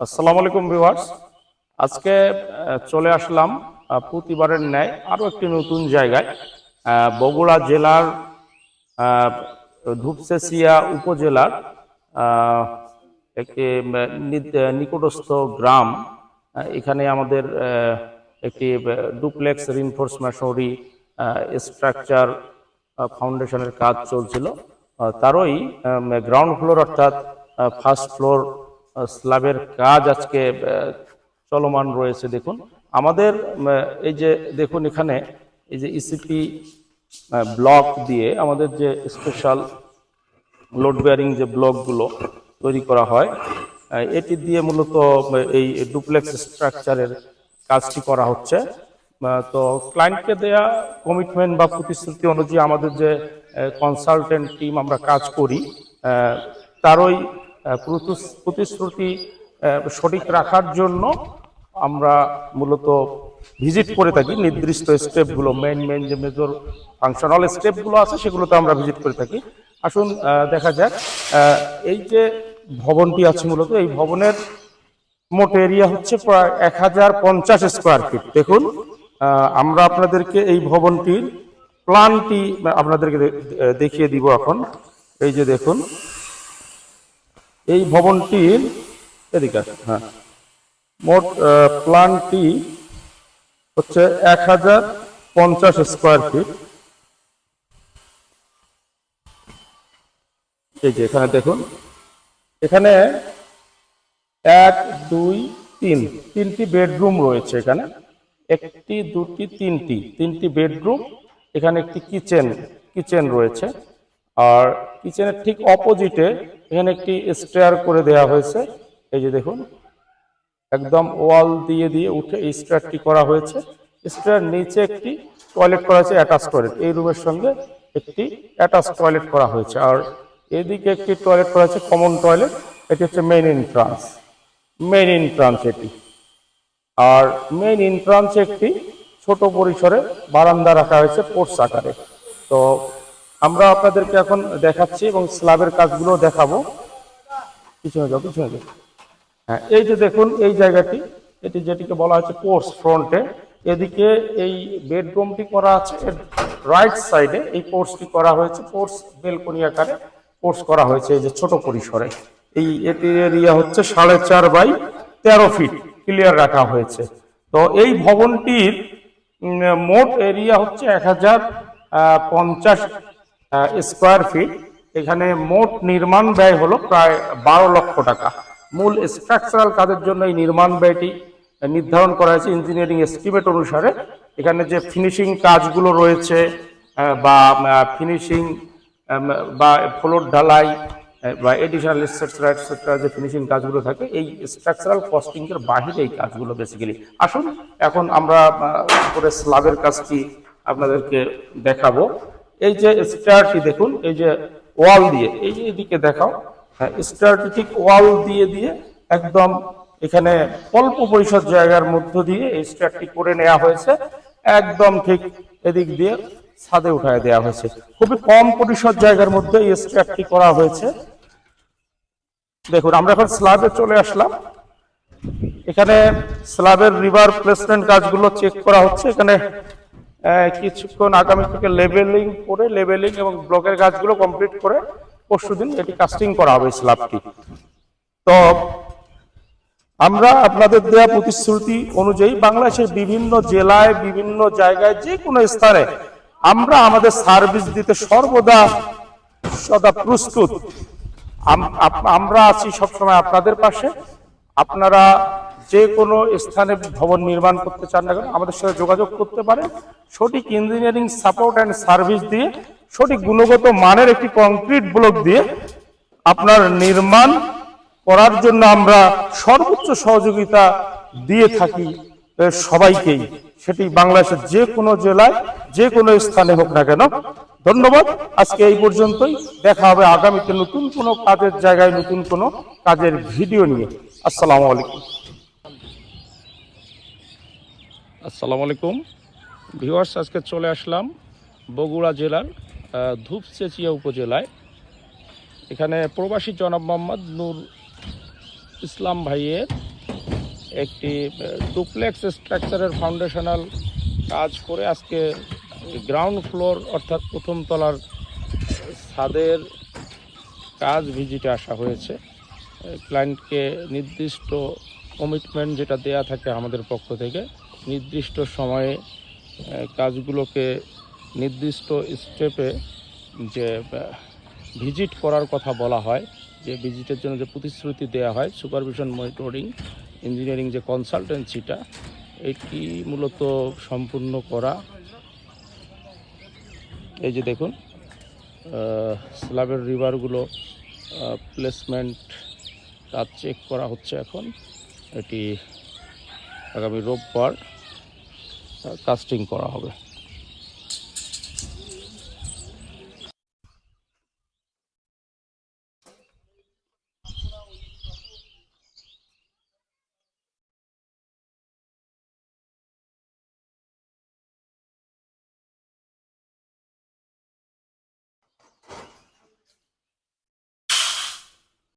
আসসালামু আলাইকুম ভিউয়ার্স। আজকে চলে আসলাম প্রতিবারের ন্যায় আরো একটি নতুন জায়গায়, বগুড়া জেলার ধূপসেচিয়া উপজেলার আহ, একটি নিকটস্থ গ্রাম। এখানে আমাদের একটি ডুপ্লেক্স রিনফোর্স মেশনারি স্ট্রাকচার ফাউন্ডেশনের কাজ চলছিল। তারই গ্রাউন্ড ফ্লোর অর্থাৎ ফার্স্ট ফ্লোর স্ল্যাবের কাজ আজকে চলমান রয়েছে। দেখুন আমাদের এই যে দেখুন এখানে এই যে ইসিপি ব্লক দিয়ে আমাদের যে স্পেশাল লোড বেয়ারিং যে ব্লকগুলো তৈরি করা হয়, এটি দিয়ে মূলত এই ডুপ্লেক্স স্ট্রাকচারের কাজটি করা হচ্ছে। তো ক্লায়েন্টকে দেয়া কমিটমেন্ট বা প্রতিশ্রুতি অনুযায়ী আমাদের যে কনসালটেন্ট টিম আমরা কাজ করি, তারই প্রতিশ্রুতি সঠিক রাখার জন্য আমরা মূলত ভিজিট করে থাকি। নির্দিষ্ট স্টেপগুলো মেইন যে মেজর ফাংশনাল স্টেপগুলো আছে সেগুলোতে আমরা ভিজিট করে থাকি। আসুন দেখা যাক। এই যে ভবনটি আছে মূলত এই ভবনের মোট এরিয়া হচ্ছে প্রায় 1050 স্কোয়ার ফিট। দেখুন আমরা আপনাদেরকে এই ভবনটির প্ল্যানটি আপনাদেরকে দেখিয়ে দিব এখন। এই যে দেখুন এই ভবনটির এদিকে হ্যাঁ মোট প্ল্যানটি হচ্ছে 1050 স্কোয়ার ফিট। এই যে এখানে দেখুন, এখানে 1 2 3 তিনটি বেডরুম রয়েছে। এখানে একটি দুটি তিনটি বেডরুম, এখানে একটি কিচেন রয়েছে। আর কিচেনের ঠিক অপোজিটে এখানে একটি স্টেয়ার করে দেওয়া হয়েছে। এই যে দেখুন একদম ওয়াল দিয়ে উঠে এই স্টেয়ারটি করা হয়েছে। স্টেয়ার নিচে একটি টয়লেট করা হয়েছে, অ্যাটাচ টয়লেট। এই রুমের সঙ্গে একটি অ্যাটাচ টয়লেট করা হয়েছে। আর এদিকে একটি টয়লেট করা হয়েছে, কমন টয়লেট। এটি হচ্ছে মেইন এন্ট্রান্স এটি। আর মেইন এন্ট্রান্সে একটি ছোট পরিসরে বারান্দা রাখা হয়েছে পোর্চ আকারে। তো আমরা আপনাদেরকে এখন দেখাচ্ছি এবং স্ল্যাবের কাজগুলো দেখাবো। পিছনে যাও। হ্যাঁ, এই যে দেখুন এই জায়গাটি, এটি যেটিকে বলা হচ্ছে পোর্চ ফ্রন্টে। এদিকে এই বেডরুমটি করা আছে, রাইট সাইডে এই পোর্চটি করা হয়েছে। পোর্চ বেলকনি আকারে পোর্চ করা হয়েছে এই যে ছোট পরিসরে। এটির এরিয়া হচ্ছে 4.5 বাই 13 ফিট ক্লিয়ার রাখা হয়েছে। তো এই ভবনটির মোট এরিয়া হচ্ছে 1050 স্কোয়ার ফিট। এখানে মোট নির্মাণ ব্যয় হলো প্রায় 12 লক্ষ টাকা। মূল স্ট্রাকচারাল কাজের জন্য এই নির্মাণ ব্যয়টি নির্ধারণ করা হয়েছে ইঞ্জিনিয়ারিং এস্টিমেট অনুসারে। এখানে যে ফিনিশিং কাজগুলো রয়েছে বা ফিনিশিং বা ফ্লোর ঢালাই বা এডিশনাল এটসেট্রা যে ফিনিশিং কাজগুলো থাকে, এই স্ট্রাকচারাল কস্টিং এর বাহিরে এই কাজগুলো বেসিক্যালি। আসুন এখন আমরা উপরে স্ল্যাবের কাজটি আপনাদেরকে দেখাবো। এই যে স্টেয়ারটি দেখুন, এই যে ওয়াল দিয়ে, এই যে এদিকে দেখাও, হ্যাঁ, স্টেয়ারটি ঠিক ওয়াল দিয়ে একদম এখানে অল্প পরিসর জায়গার মধ্য দিয়ে এই স্টেয়ারটি করে নেওয়া হয়েছে। একদম ঠিক এদিক দিয়ে ছাদে উঠায় দেওয়া হয়েছে। খুবই কম পরিসর জায়গার মধ্যে এই স্টেয়ারটি করা হয়েছে। দেখুন আমরা এখন স্ল্যাবে চলে আসলাম। এখানে স্ল্যাবের রিভার প্লেসমেন্ট কাজগুলো চেক করা হচ্ছে। এখানে কিছুক্ষণ আগামী থেকে লেবেলিং এবং ব্লকের কাজগুলো কমপ্লিট করে পরশুদিন এটি কাস্টিং করা হবে স্ল্যাবটি। তো আমরা আপনাদের দেওয়া প্রতিশ্রুতি অনুযায়ী বাংলাদেশের বিভিন্ন জেলায় বিভিন্ন জায়গায় যে কোনো স্থানে আমরা আমাদের সার্ভিস দিতে সর্বদা প্রস্তুত। আমরা আছি সবসময় আপনাদের পাশে। আপনারা যে কোনো স্থানে ভবন নির্মাণ করতে চান না কেন আমাদের সাথে যোগাযোগ করতে পারেন। সঠিক ইঞ্জিনিয়ারিং সাপোর্ট অ্যান্ড সার্ভিস দিয়ে, সঠিক গুণগত মানের একটি কংক্রিট ব্লক দিয়ে আপনার নির্মাণ করার জন্য আমরা সর্বোচ্চ সহযোগিতা দিয়ে থাকি সবাইকেই, সেটি বাংলাদেশের যে কোনো জেলায় যে কোনো স্থানে হোক না কেন। ধন্যবাদ। আজকে এই পর্যন্তই। দেখা হবে আগামীতে নতুন কোনো কাজের জায়গায় নতুন কোনো কাজের ভিডিও নিয়ে। আসসালামু আলাইকুম ভিউয়ার্স। আজকে চলে আসলাম বগুড়া জেলার ধূপসেচিয়া উপজেলায়। এখানে প্রবাসী জনাব মোহাম্মদ নূর ইসলাম ভাইয়ের একটি ডুপ্লেক্স স্ট্রাকচারের ফাউন্ডেশনাল কাজ করে আজকে গ্রাউন্ড ফ্লোর অর্থাৎ প্রথম তলার ছাদের কাজ ভিজিটে আসা হয়েছে। ক্লায়েন্টকে নির্দিষ্ট কমিটমেন্ট যেটা দেয়া থাকে আমাদের পক্ষ থেকে, নির্দিষ্ট সময়ে কাজগুলোকে নির্দিষ্ট স্টেপে যে ভিজিট করার কথা বলা হয়, যে ভিজিটের জন্য যে প্রতিশ্রুতি দেওয়া হয়, সুপারভিশন মনিটরিং ইঞ্জিনিয়ারিং যে কনসালটেন্সিটা, এটি মূলত সম্পূর্ণ করা। এই যে দেখুন স্ল্যাবের রিবারগুলো প্লেসমেন্ট কাজ চেক করা হচ্ছে এখন। এটি আগামী রোববার কাস্টিং করা হবে।